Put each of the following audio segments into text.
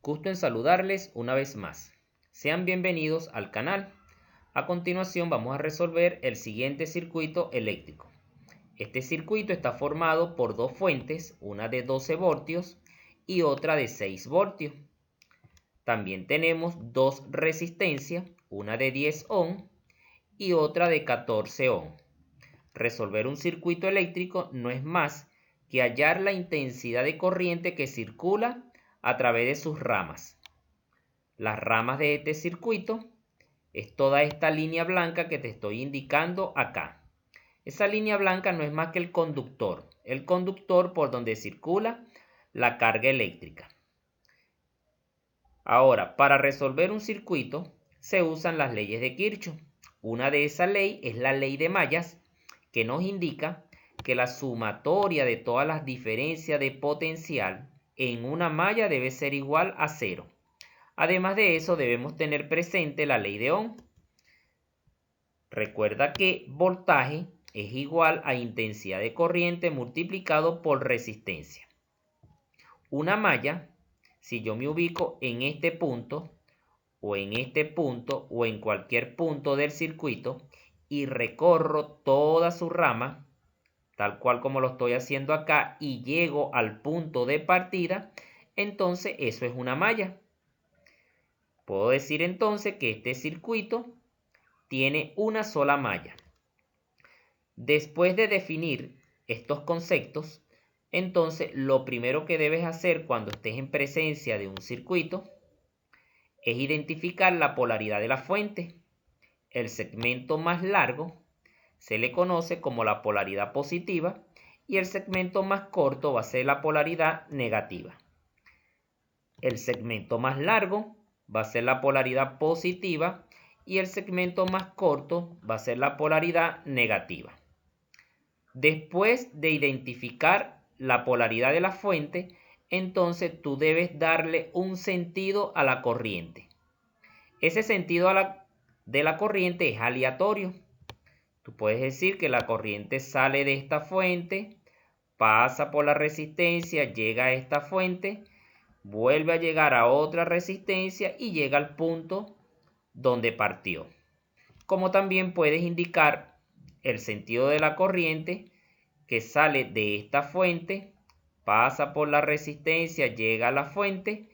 Gusto en saludarles una vez más. Sean bienvenidos al canal. A continuación vamos a resolver el siguiente circuito eléctrico. Este circuito está formado por dos fuentes, una de 12 voltios y otra de 6 voltios. También tenemos dos resistencias, una de 10 ohm y otra de 14 ohm. Resolver un circuito eléctrico no es más que hallar la intensidad de corriente que circula a través de sus ramas. Las ramas de este circuito es toda esta línea blanca que te estoy indicando acá. Esa línea blanca no es más que el conductor por donde circula la carga eléctrica. Ahora, para resolver un circuito se usan las leyes de Kirchhoff. Una de esas leyes es la ley de mallas, que nos indica que la sumatoria de todas las diferencias de potencial en una malla debe ser igual a 0. Además de eso, debemos tener presente la ley de Ohm. Recuerda que voltaje es igual a intensidad de corriente multiplicado por resistencia. Una malla, si yo me ubico en este punto, o en este punto, o en cualquier punto del circuito, y recorro toda su rama, tal cual como lo estoy haciendo acá, y llego al punto de partida, entonces eso es una malla. Puedo decir entonces que este circuito tiene una sola malla. Después de definir estos conceptos, entonces lo primero que debes hacer cuando estés en presencia de un circuito es identificar la polaridad de la fuente. El segmento más largo se le conoce como la polaridad positiva y el segmento más corto va a ser la polaridad negativa. El segmento más largo va a ser la polaridad positiva y el segmento más corto va a ser la polaridad negativa. Después de identificar la polaridad de la fuente, entonces tú debes darle un sentido a la corriente. Ese sentido de la corriente es aleatorio. Tú puedes decir que la corriente sale de esta fuente, pasa por la resistencia, llega a esta fuente, vuelve a llegar a otra resistencia y llega al punto donde partió. Como también puedes indicar el sentido de la corriente que sale de esta fuente, pasa por la resistencia, llega a la fuente,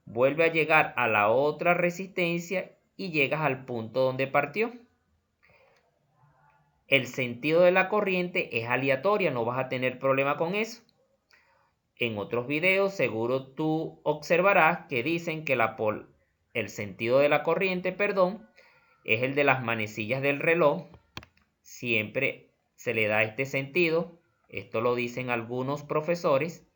vuelve a llegar a la otra resistencia y llegas al punto donde partió. El sentido de la corriente es aleatoria, no vas a tener problema con eso. En otros videos seguro tú observarás que dicen que el sentido de la corriente, es el de las manecillas del reloj. Siempre se le da este sentido. Esto lo dicen algunos profesores.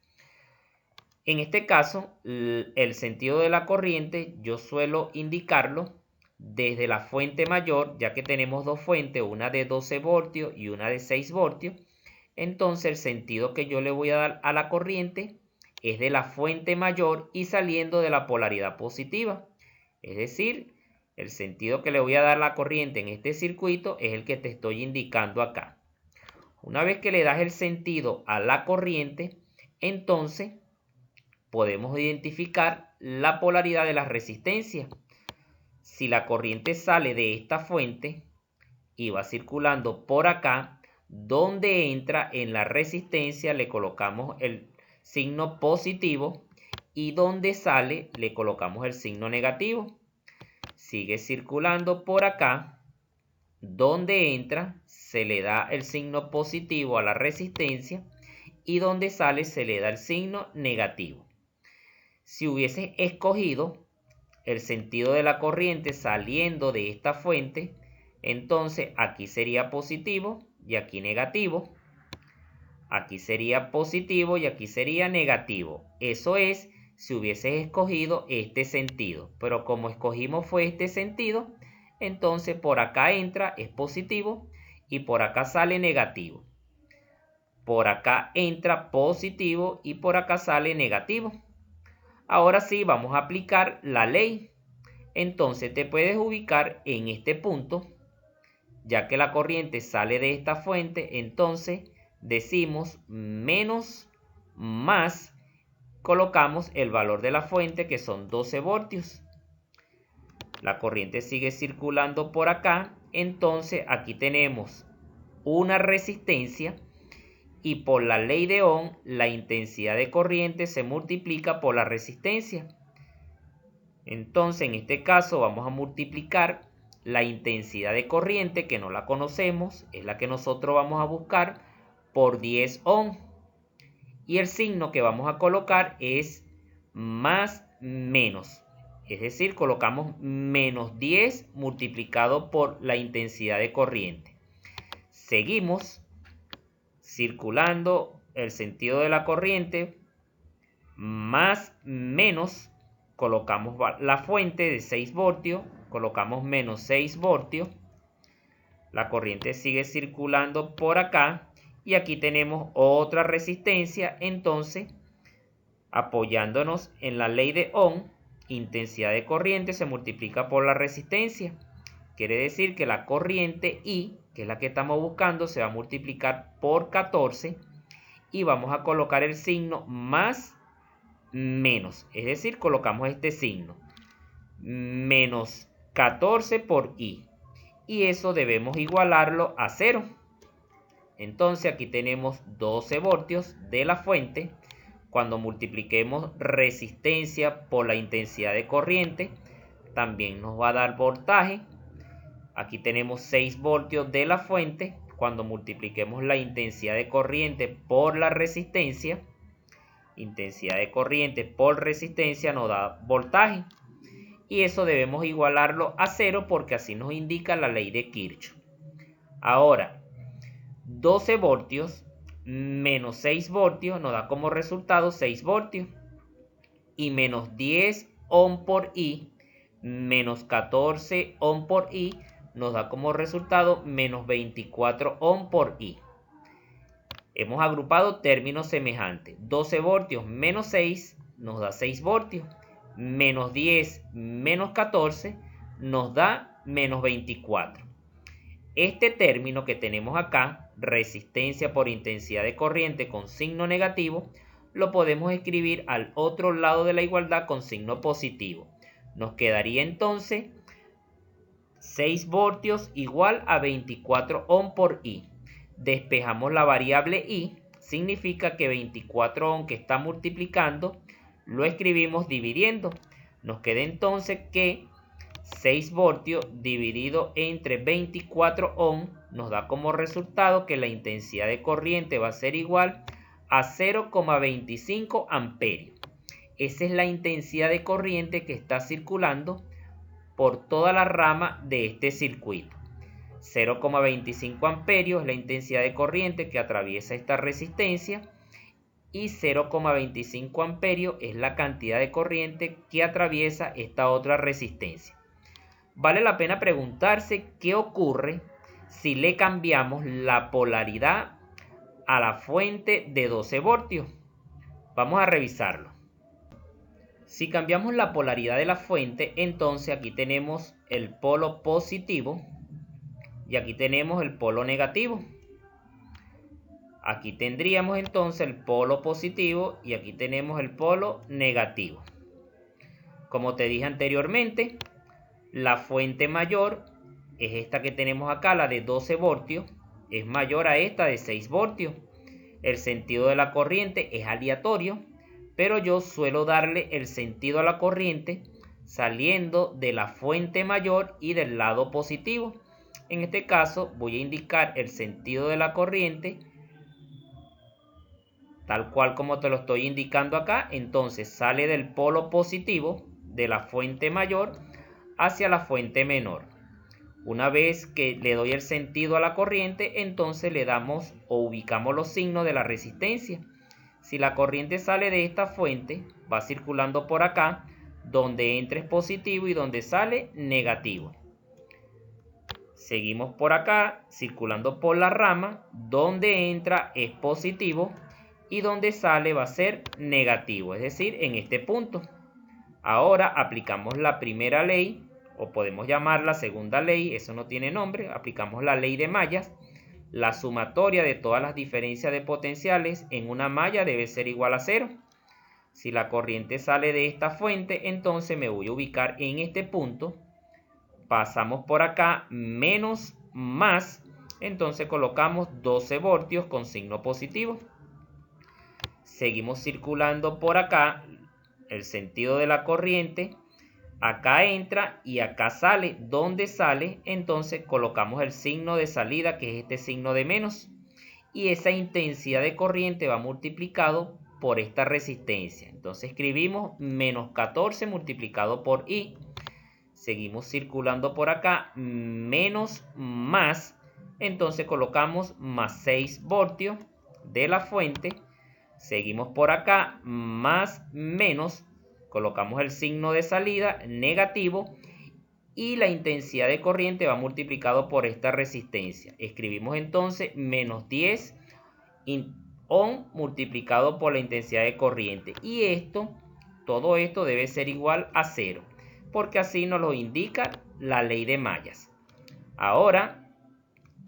En este caso, el sentido de la corriente yo suelo indicarlo desde la fuente mayor, ya que tenemos dos fuentes, una de 12 voltios y una de 6 voltios. Entonces el sentido que yo le voy a dar a la corriente es de la fuente mayor y saliendo de la polaridad positiva. Es decir, el sentido que le voy a dar a la corriente en este circuito es el que te estoy indicando acá. Una vez que le das el sentido a la corriente, entonces podemos identificar la polaridad de las resistencias. Si la corriente sale de esta fuente y va circulando por acá, donde entra en la resistencia le colocamos el signo positivo y donde sale le colocamos el signo negativo. Sigue circulando por acá, donde entra se le da el signo positivo a la resistencia y donde sale se le da el signo negativo. Si hubiese escogido el sentido de la corriente saliendo de esta fuente, entonces aquí sería positivo y aquí negativo. Aquí sería positivo y aquí sería negativo. Eso es si hubieses escogido este sentido. Pero como escogimos fue este sentido, entonces por acá entra es positivo y por acá sale negativo. Por acá entra positivo y por acá sale negativo. Ahora sí vamos a aplicar la ley. Entonces te puedes ubicar en este punto, ya que la corriente sale de esta fuente, entonces decimos menos más colocamos el valor de la fuente, que son 12 voltios. La corriente sigue circulando por acá, entonces aquí tenemos una resistencia y por la ley de Ohm la intensidad de corriente se multiplica por la resistencia. Entonces en este caso vamos a multiplicar la intensidad de corriente, que no la conocemos, es la que nosotros vamos a buscar, por 10 ohm. Y el signo que vamos a colocar es más menos. Es decir, colocamos menos 10 multiplicado por la intensidad de corriente. Seguimos circulando el sentido de la corriente, más menos, colocamos la fuente de 6 voltios, colocamos menos 6 voltios. La corriente sigue circulando por acá y aquí tenemos otra resistencia. Entonces, apoyándonos en la ley de Ohm, intensidad de corriente se multiplica por la resistencia. Quiere decir que la corriente I, que es la que estamos buscando, se va a multiplicar por 14 y vamos a colocar el signo más menos. Es decir, colocamos este signo. Menos 14 por I. Y eso debemos igualarlo a 0. Entonces aquí tenemos 12 voltios de la fuente. Cuando multipliquemos resistencia por la intensidad de corriente, también nos va a dar voltaje. Aquí tenemos 6 voltios de la fuente. Cuando multipliquemos la intensidad de corriente por la resistencia, intensidad de corriente por resistencia nos da voltaje. Y eso debemos igualarlo a 0 porque así nos indica la ley de Kirchhoff. Ahora, 12 voltios menos 6 voltios nos da como resultado 6 voltios. Y menos 10 ohm por I menos 14 ohm por I nos da como resultado menos 24 ohm por I. Hemos agrupado términos semejantes. 12 voltios menos 6 nos da 6 voltios. Menos 10 menos 14 nos da menos 24. Este término que tenemos acá, resistencia por intensidad de corriente con signo negativo, lo podemos escribir al otro lado de la igualdad con signo positivo. Nos quedaría entonces 6 voltios igual a 24 ohm por I. Despejamos la variable I, significa que 24 ohm que está multiplicando lo escribimos dividiendo. Nos queda entonces que 6 voltios dividido entre 24 ohm nos da como resultado que la intensidad de corriente va a ser igual a 0,25 amperios. Esa es la intensidad de corriente que está circulando por toda la rama de este circuito. 0,25 amperios es la intensidad de corriente que atraviesa esta resistencia y 0,25 amperios es la cantidad de corriente que atraviesa esta otra resistencia. Vale la pena preguntarse qué ocurre si le cambiamos la polaridad a la fuente de 12 voltios. Vamos a revisarlo. Si cambiamos la polaridad de la fuente, entonces aquí tenemos el polo positivo y aquí tenemos el polo negativo. Aquí tendríamos entonces el polo positivo y aquí tenemos el polo negativo. Como te dije anteriormente, la fuente mayor es esta que tenemos acá, la de 12 voltios, es mayor a esta de 6 voltios. El sentido de la corriente es aleatorio, pero yo suelo darle el sentido a la corriente saliendo de la fuente mayor y del lado positivo. En este caso voy a indicar el sentido de la corriente tal cual como te lo estoy indicando acá. Entonces sale del polo positivo de la fuente mayor hacia la fuente menor. Una vez que le doy el sentido a la corriente, entonces le damos o ubicamos los signos de la resistencia. Si la corriente sale de esta fuente, va circulando por acá, donde entra es positivo y donde sale negativo. Seguimos por acá, circulando por la rama, donde entra es positivo y donde sale va a ser negativo, es decir, en este punto. Ahora aplicamos la primera ley, o podemos llamarla segunda ley, eso no tiene nombre, aplicamos la ley de mallas. La sumatoria de todas las diferencias de potenciales en una malla debe ser igual a 0. Si la corriente sale de esta fuente, entonces me voy a ubicar en este punto. Pasamos por acá, menos, más. Entonces colocamos 12 voltios con signo positivo. Seguimos circulando por acá. El sentido de la corriente. Acá entra y acá sale. ¿Dónde sale? Entonces colocamos el signo de salida, que es este signo de menos. Y esa intensidad de corriente va multiplicado por esta resistencia. Entonces escribimos menos 14 multiplicado por I. Seguimos circulando por acá, menos, más. Entonces colocamos más 6 voltios de la fuente. Seguimos por acá, más, menos. Colocamos el signo de salida, negativo. Y la intensidad de corriente va multiplicado por esta resistencia. Escribimos entonces menos 10 ohm multiplicado por la intensidad de corriente. Y todo esto debe ser igual a 0, porque así nos lo indica la ley de mallas. Ahora,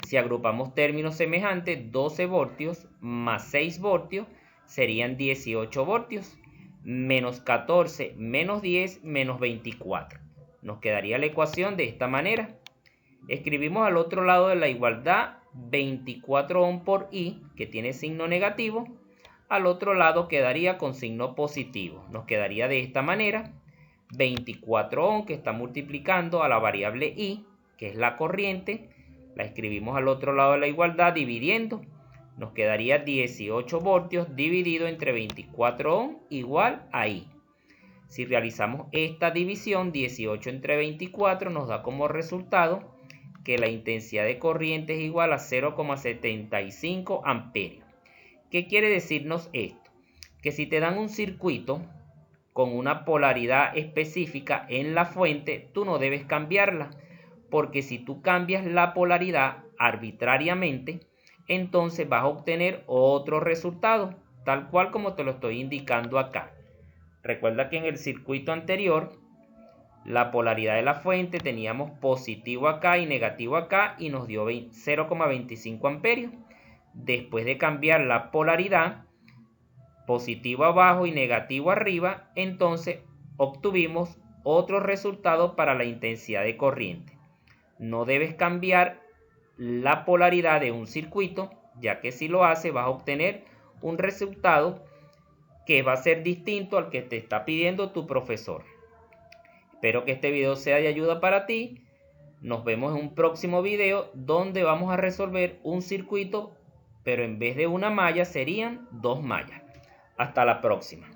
si agrupamos términos semejantes, 12 voltios más 6 voltios serían 18 voltios. Menos 14 menos 10 menos 24. Nos quedaría la ecuación de esta manera. Escribimos al otro lado de la igualdad 24 ohm por I, que tiene signo negativo. Al otro lado quedaría con signo positivo. Nos quedaría de esta manera. 24 ohm que está multiplicando a la variable I, que es la corriente. La escribimos al otro lado de la igualdad dividiendo. Nos quedaría 18 voltios dividido entre 24 ohm igual a I. Si realizamos esta división, 18 entre 24 nos da como resultado que la intensidad de corriente es igual a 0,75 amperios. ¿Qué quiere decirnos esto? Que si te dan un circuito con una polaridad específica en la fuente, tú no debes cambiarla, porque si tú cambias la polaridad arbitrariamente, entonces vas a obtener otro resultado, tal cual como te lo estoy indicando acá. Recuerda que en el circuito anterior, la polaridad de la fuente teníamos positivo acá y negativo acá y nos dio 0,25 amperios. Después de cambiar la polaridad, positivo abajo y negativo arriba, entonces obtuvimos otro resultado para la intensidad de corriente. No debes cambiar la polaridad de un circuito, ya que si lo haces vas a obtener un resultado que va a ser distinto al que te está pidiendo tu profesor. Espero que este video sea de ayuda para ti. Nos vemos en un próximo video donde vamos a resolver un circuito, pero en vez de una malla serían 2 mallas. Hasta la próxima.